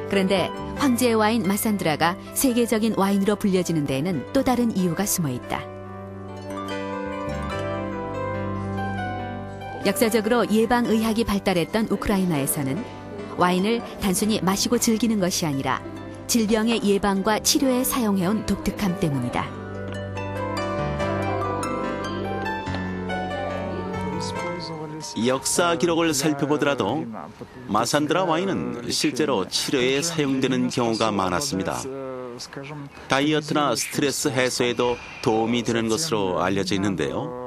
그런데 황제의 와인 마산드라가 세계적인 와인으로 불려지는 데에는 또 다른 이유가 숨어 있다. 역사적으로 예방의학이 발달했던 우크라이나에서는 와인을 단순히 마시고 즐기는 것이 아니라 질병의 예방과 치료에 사용해온 독특함 때문이다. 역사 기록을 살펴보더라도 마산드라 와인은 실제로 치료에 사용되는 경우가 많았습니다. 다이어트나 스트레스 해소에도 도움이 되는 것으로 알려져 있는데요.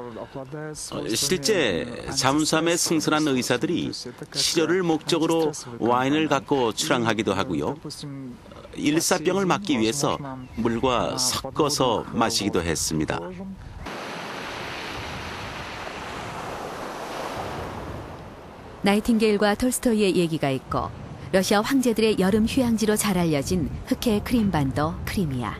실제 잠수함에 승선한 의사들이 치료를 목적으로 와인을 갖고 출항하기도 하고요. 일사병을 막기 위해서 물과 섞어서 마시기도 했습니다. 나이팅게일과 톨스토이의 얘기가 있고 러시아 황제들의 여름 휴양지로 잘 알려진 흑해 크림반도 크리미아.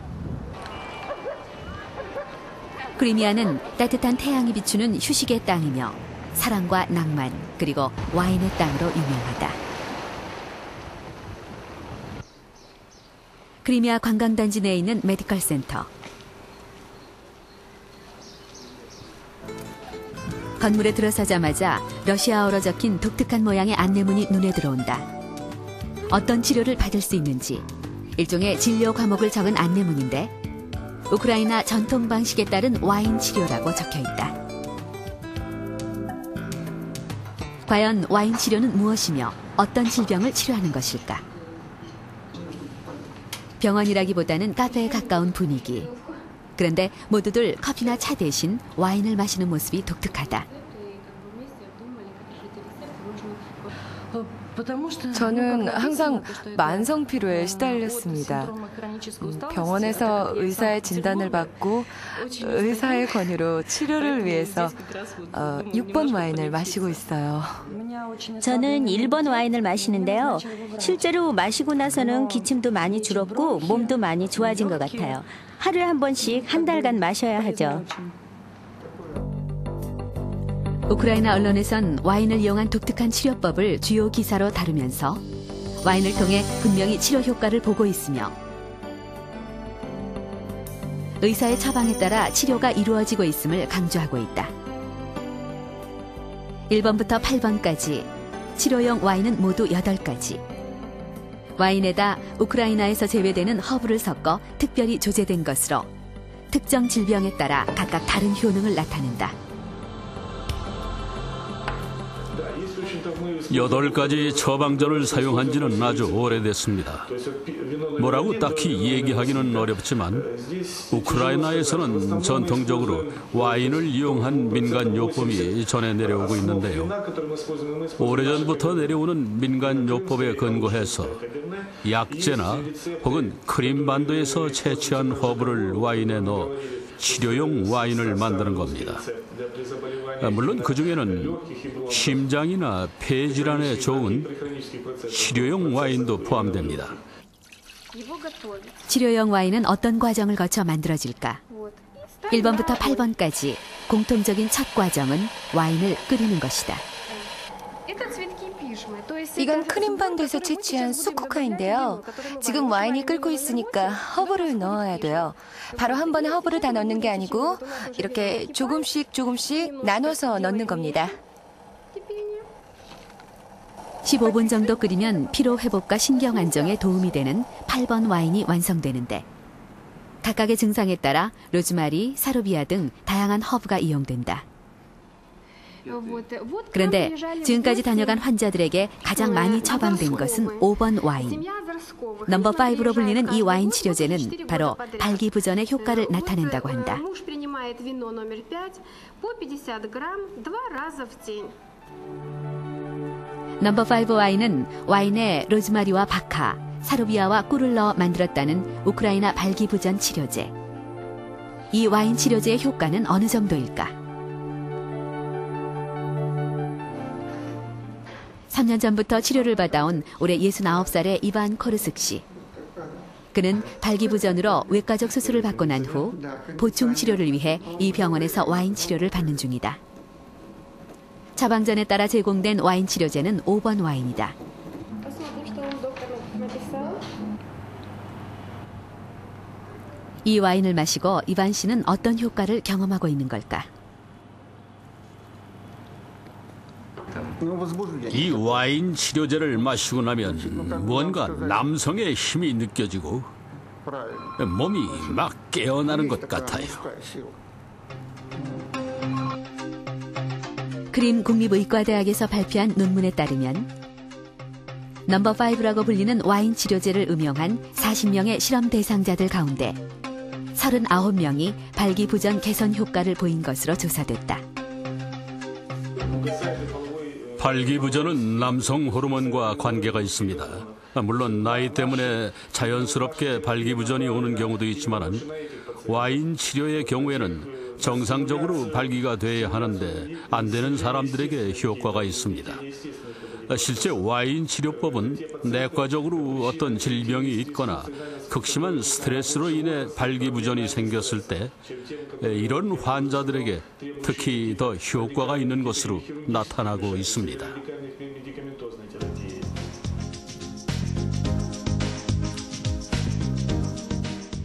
크리미아는 따뜻한 태양이 비추는 휴식의 땅이며 사랑과 낭만 그리고 와인의 땅으로 유명하다. 크리미아 관광단지 내에 있는 메디컬 센터. 건물에 들어서자마자 러시아어로 적힌 독특한 모양의 안내문이 눈에 들어온다. 어떤 치료를 받을 수 있는지 일종의 진료 과목을 적은 안내문인데 우크라이나 전통 방식에 따른 와인 치료라고 적혀 있다. 과연 와인 치료는 무엇이며 어떤 질병을 치료하는 것일까? 병원이라기보다는 카페에 가까운 분위기. 그런데 모두들 커피나 차 대신 와인을 마시는 모습이 독특하다. 저는 항상 만성 피로에 시달렸습니다. 병원에서 의사의 진단을 받고 의사의 권유로 치료를 위해서 6번 와인을 마시고 있어요. 저는 1번 와인을 마시는데요. 실제로 마시고 나서는 기침도 많이 줄었고 몸도 많이 좋아진 것 같아요. 하루에 한 번씩 한 달간 마셔야 하죠. 우크라이나 언론에선 와인을 이용한 독특한 치료법을 주요 기사로 다루면서 와인을 통해 분명히 치료 효과를 보고 있으며 의사의 처방에 따라 치료가 이루어지고 있음을 강조하고 있다. 1번부터 8번까지 치료용 와인은 모두 8가지. 와인에다 우크라이나에서 재배되는 허브를 섞어 특별히 조제된 것으로 특정 질병에 따라 각각 다른 효능을 나타낸다. 8가지 처방전을 사용한 지는 아주 오래됐습니다. 뭐라고 딱히 얘기하기는 어렵지만 우크라이나에서는 전통적으로 와인을 이용한 민간요법이 전해 내려오고 있는데요. 오래전부터 내려오는 민간요법에 근거해서 약재나 혹은 크림반도에서 채취한 허브를 와인에 넣어 치료용 와인을 만드는 겁니다. 물론 그중에는 심장이나 폐 질환에 좋은 치료용 와인도 포함됩니다. 치료용 와인은 어떤 과정을 거쳐 만들어질까? 1번부터 8번까지 공통적인 첫 과정은 와인을 끓이는 것이다. 이건 크림반도에서 채취한 수쿠카인데요. 지금 와인이 끓고 있으니까 허브를 넣어야 돼요. 바로 한 번에 허브를 다 넣는 게 아니고 이렇게 조금씩 나눠서 넣는 겁니다. 15분 정도 끓이면 피로 회복과 신경 안정에 도움이 되는 8번 와인이 완성되는데 각각의 증상에 따라 로즈마리, 사루비아 등 다양한 허브가 이용된다. 그런데 지금까지 다녀간 환자들에게 가장 많이 처방된 것은 5번 와인. 넘버 5로 불리는 이 와인 치료제는 바로 발기부전의 효과를 나타낸다고 한다. 넘버 5 와인은 와인에 로즈마리와 박하, 사루비아와 꿀을 넣어 만들었다는 우크라이나 발기부전 치료제. 이 와인 치료제의 효과는 어느 정도일까? 3년 전부터 치료를 받아온 올해 69살의 이반 코르슥 씨. 그는 발기부전으로 외과적 수술을 받고 난 후 보충 치료를 위해 이 병원에서 와인 치료를 받는 중이다. 처방전에 따라 제공된 와인 치료제는 5번 와인이다. 이 와인을 마시고 이반 씨는 어떤 효과를 경험하고 있는 걸까? 이 와인 치료제를 마시고 나면 뭔가 남성의 힘이 느껴지고 몸이 막 깨어나는 것 같아요. 크림 국립의과대학에서 발표한 논문에 따르면 넘버 5라고 불리는 와인 치료제를 음용한 40명의 실험 대상자들 가운데 39명이 발기부전 개선 효과를 보인 것으로 조사됐다. 발기부전은 남성 호르몬과 관계가 있습니다. 물론 나이 때문에 자연스럽게 발기부전이 오는 경우도 있지만 와인 치료의 경우에는 정상적으로 발기가 돼야 하는데 안 되는 사람들에게 효과가 있습니다. 실제 와인 치료법은 내과적으로 어떤 질병이 있거나 극심한 스트레스로 인해 발기부전이 생겼을 때 이런 환자들에게 특히 더 효과가 있는 것으로 나타나고 있습니다.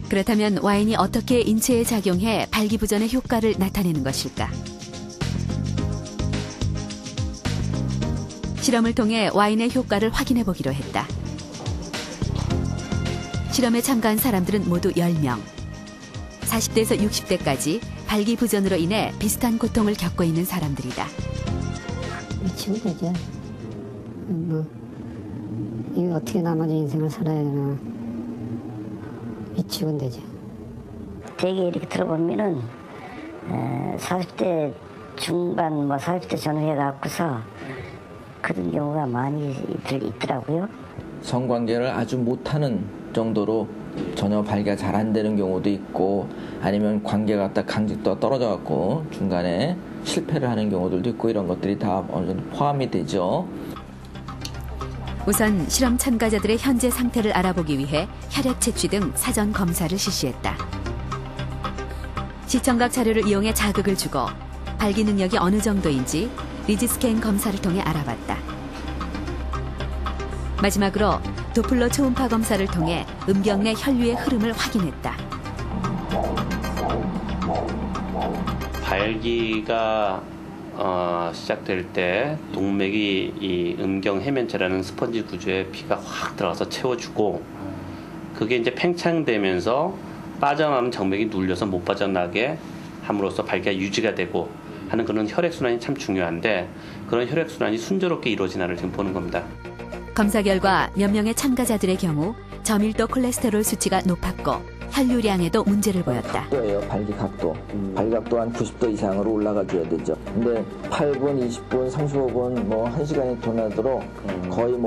그렇다면 와인이 어떻게 인체에 작용해 발기부전의 효과를 나타내는 것일까? 실험을 통해 와인의 효과를 확인해 보기로 했다. 실험에 참가한 사람들은 모두 10명. 40대에서 60대까지 발기부전으로 인해 비슷한 고통을 겪고 있는 사람들이다. 미치면 되죠. 이거 어떻게 나머지 인생을 살아야 되나. 미치면 되죠. 되게 이렇게 들어보면은 40대 중반, 40대 전후에 갖고서 그런 경우가 많이 있더라고요. 성관계를 아주 못하는 정도로 전혀 발기가 잘 안 되는 경우도 있고 아니면 관계가 딱 강직도가 떨어져 갖고 중간에 실패를 하는 경우들도 있고 이런 것들이 다 어느 정도 포함이 되죠. 우선 실험 참가자들의 현재 상태를 알아보기 위해 혈액 채취 등 사전 검사를 실시했다. 시청각 자료를 이용해 자극을 주고 발기 능력이 어느 정도인지 리지스캔 검사를 통해 알아봤다. 마지막으로 도플러 초음파 검사를 통해 음경 내 혈류의 흐름을 확인했다. 발기가 시작될 때 동맥이 이 음경 해면체라는 스펀지 구조에 피가 확 들어가서 채워주고 그게 이제 팽창되면서 빠져나오는 정맥이 눌려서 못 빠져나게 함으로써 발기가 유지가 되고 하는 그런 혈액순환이 참 중요한데 그런 혈액순환이 순조롭게 이루어지나를 지금 보는 겁니다. 검사 결과 몇 명의 참가자들의 경우 저밀도 콜레스테롤 수치가 높았고 혈류량에도 문제를 보였다. 각도예요, 발기 각도. 발기 각도 한 90도 이상으로 올라가 줘야 되죠. 근데 8분, 20분, 35분, 1시간이 도나도록 거의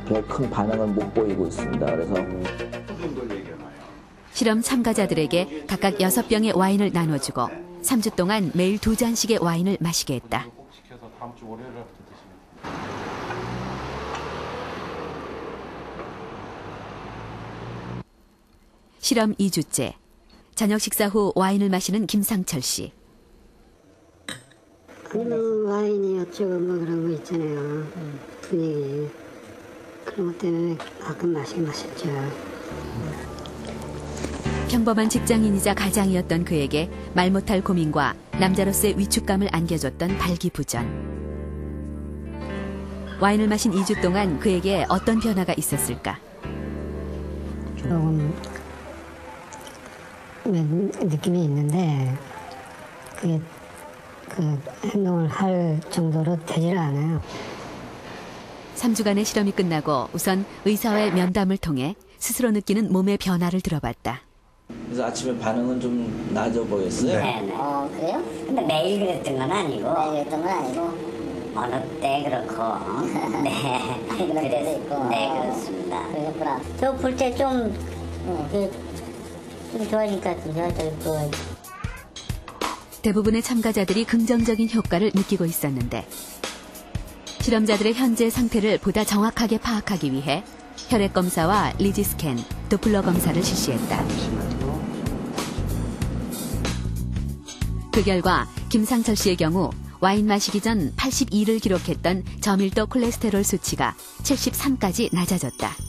별 큰 반응을 못 보이고 있습니다. 그래서 실험 참가자들에게 각각 6병의 와인을 나눠주고 3주 동안 매일 2잔씩의 와인을 마시게 했다. 실험 2주째. 저녁 식사 후 와인을 마시는 김상철 씨. 와인이 어쩌고 그런 거 있잖아요. 분위기. 그런 것 때문에 가끔 마시죠. 평범한 직장인이자 가장이었던 그에게 말 못할 고민과 남자로서의 위축감을 안겨줬던 발기부전. 와인을 마신 2주 동안 그에게 어떤 변화가 있었을까? 조금 느낌이 있는데 그게 그 행동을 할 정도로 되지를 않아요. 3주간의 실험이 끝나고 우선 의사와의 면담을 통해 스스로 느끼는 몸의 변화를 들어봤다. 그래서 아침에 반응은 좀 나아져 보였어요. 네. 그래요? 근데 매일 그랬던 건 아니고. 매일 그랬던 건 아니고. 어느 때 그렇고. 네. 그랬고. 네, 그렇습니다. 그랬구나. 저 볼 때 좀 좋아지니까 좀 좋아졌고. 대부분의 참가자들이 긍정적인 효과를 느끼고 있었는데 실험자들의 현재 상태를 보다 정확하게 파악하기 위해 혈액 검사와 리지스캔, 도플러 검사를 실시했다. 그 결과 김상철 씨의 경우 와인 마시기 전 82를 기록했던 저밀도 콜레스테롤 수치가 73까지 낮아졌다.